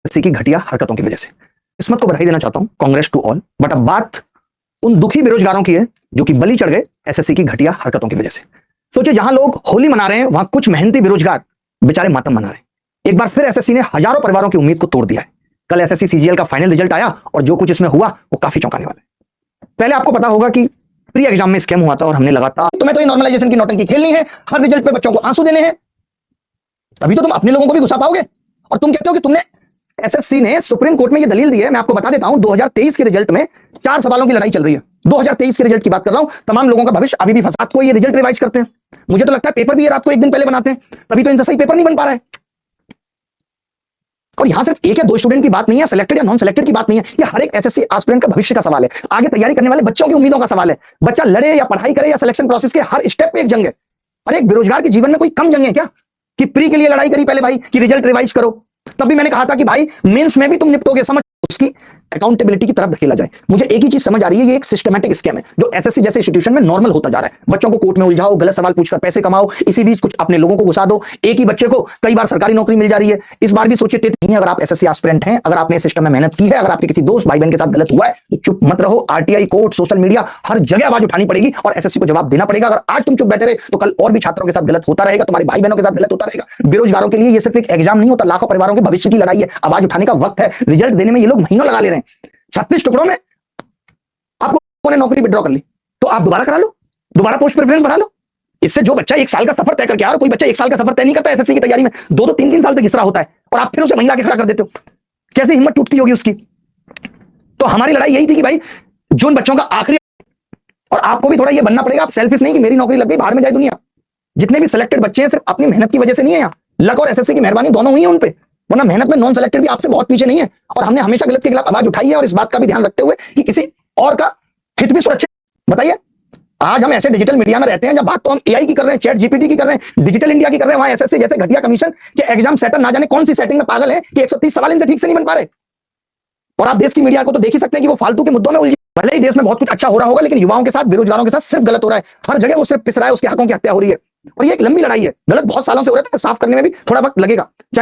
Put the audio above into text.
SSC की घटिया हरकतों की वजह से। किस्मत को बधाई देना चाहता हूं, कांग्रेस टू ऑल। बट अब बात उन दुखी बेरोजगारों की है जो कि बलि चढ़ गए एसएससी की घटिया हरकतों की वजह से। सोचिए, जहां लोग होली मना रहे हैं वहां कुछ मेहनती बेरोजगार बेचारे मातम मना रहे हैं। एक बार फिर एसएससी ने हजारों परिवारों की उम्मीद को तोड़ दिया है। कल एसएससी सीजीएल का फाइनल रिजल्ट आया और जो कुछ इसमें हुआ वो काफी चौंकाने वाला है। पहले आपको पता होगा कि प्री एग्जाम में स्कैम हुआ था और हमने लगातार तुम्हें तो ये नॉर्मलाइजेशन की नौटंकी खेलनी है, हर रिजल्ट पे बच्चों को आंसू देने हैं, तभी तो तुम अपने लोगों को भी घुसा पाओगे। और तुम कहते हो कि तुमने एसएससी ने सुप्रीम कोर्ट में ये दलील दी है। मैं आपको बता देता हूं, 2023 के रिजल्ट में 4 सवालों की लड़ाई चल रही है। 2023 के रिजल्ट की बात कर रहा हूं। तमाम लोगों का भविष्य अभी भी फंसा। को ये रिजल्ट रिवाइज करते हैं, मुझे तो लगता है पेपर भी ये रात को एक दिन पहले बनाते हैं, तभी तो इनसे सही पेपर नहीं बन पा रहा है। और यहां सिर्फ एक या दो स्टूडेंट की बात नहीं है, सिलेक्टेड या नॉन सिलेक्टेड की बात नहीं है, ये हर एक एसएससी एस्पिरेंट का भविष्य का सवाल है, आगे तैयारी करने वाले बच्चों की उम्मीदों का सवाल है। बच्चा लड़े या पढ़ाई करे या सिलेक्शन प्रोसेस के हर स्टेप पे एक जंग है। और एक बेरोजगार के जीवन में कोई कम जंग है क्या कि प्री के लिए लड़ाई करी पहले भाई कि रिजल्ट रिवाइज करो। तब भी मैंने कहा था कि भाई मेंस में भी तुम निपटोगे, समझ उसकी अकाउंटेबिलिटी की तरफ धकेला जाए। मुझे एक ही चीज समझ आ रही है, ये एक सिस्टमैटिक स्कैम है जो एसएससी जैसे इंस्टीट्यूशन में नॉर्मल होता जा रहा है। बच्चों को कोर्ट में उलझाओ, गलत सवाल पूछकर पैसे कमाओ, इसी बीच कुछ अपने लोगों को घुसा दो। एक ही बच्चे को कई बार सरकारी नौकरी मिल जा रही है। इस बार भी सोचिए, अगर आप एसएससी एस्पिरेंट हैं, अगर आपने सिस्टम में मेहनत की है, अगर आपके किसी दोस्त भाई बहन के साथ गलत हुआ है तो चुप मत रहो। आरटीआई, कोर्ट, सोशल मीडिया, हर जगह आवाज उठानी पड़ेगी और एसएससी को जवाब देना पड़ेगा। अगर आज तुम चुप बैठे रहे तो कल और भी छात्रों के साथ गलत होता रहेगा, तुम्हारे भाई बहनों के साथ गलत होता रहेगा। बेरोजगारों के लिए ये सिर्फ एक एग्जाम नहीं होता, लाखों परिवारों के भविष्य की लड़ाई है। आवाज उठाने का वक्त है। रिजल्ट देने में ये लोग महीनों लगा ले रहे हैं। 36 टुकड़ों में आपको नौकरी विड्रॉ कर ली तो आप दोबारा करा लो, दोबारा पोस्ट प्रेफरेंस भरा लो। इससे जो बच्चा 1 साल का सफर तय करके आ, कोई बच्चा 1 साल का सफर तय नहीं करता एसएससी की तैयारी में, 2-2 3-3 साल से घिस रहा होता है और आप फिर उसे महीना के खड़ा कर देते हो। कैसे हिम्मत टूटती होगी उसकी। तो हमारी लड़ाई यही थी कि भाई जो बच्चों का आखिरी, और आपको भी थोड़ा ये बनना पड़ेगा, आप सेल्फिश नहीं कि मेरी नौकरी लग गई बाहर में जाए दुनिया। जितने भी सिलेक्टेड बच्चे हैं सिर्फ अपनी मेहनत की वजह से नहीं है, यहाँ लक और एसएससी की मेहरबानी दोनों हुई है उन पे, वरना मेहनत में नॉन सिलेक्टेड भी आपसे बहुत पीछे नहीं है। और हमने हमेशा गलत के खिलाफ आवाज उठाई है और इस बात का भी ध्यान रखते हुए कि किसी और का हित भी सुरक्षित। बताइए, आज हम ऐसे डिजिटल मीडिया में रहते हैं जब बात तो हम एआई की कर रहे हैं, चैट जीपीटी की कर रहे हैं, डिजिटल इंडिया की कर रहे हैं, वहां एसएससी जैसे घटिया कमीशन के एग्जाम सेटर ना जाने कौन सी सेटिंग में पागल है कि 130 सवाल इनसे ठीक से नहीं बन पा रहे। और आप देश की मीडिया को तो देख ही सकते हैं कि वो फालतू के मुद्दों में उलझी। भले ही देश में बहुत कुछ अच्छा हो रहा होगा, लेकिन युवाओं के साथ, बेरोजगारों के साथ सिर्फ गलत हो रहा है। हर जगह वो सिर्फ पिस रहा है, उसके हकों की हत्या हो रही है। और ये एक लंबी लड़ाई है, गलत बहुत सालों से हो रहा है, साफ करने में भी थोड़ा वक्त लगेगा। चाहे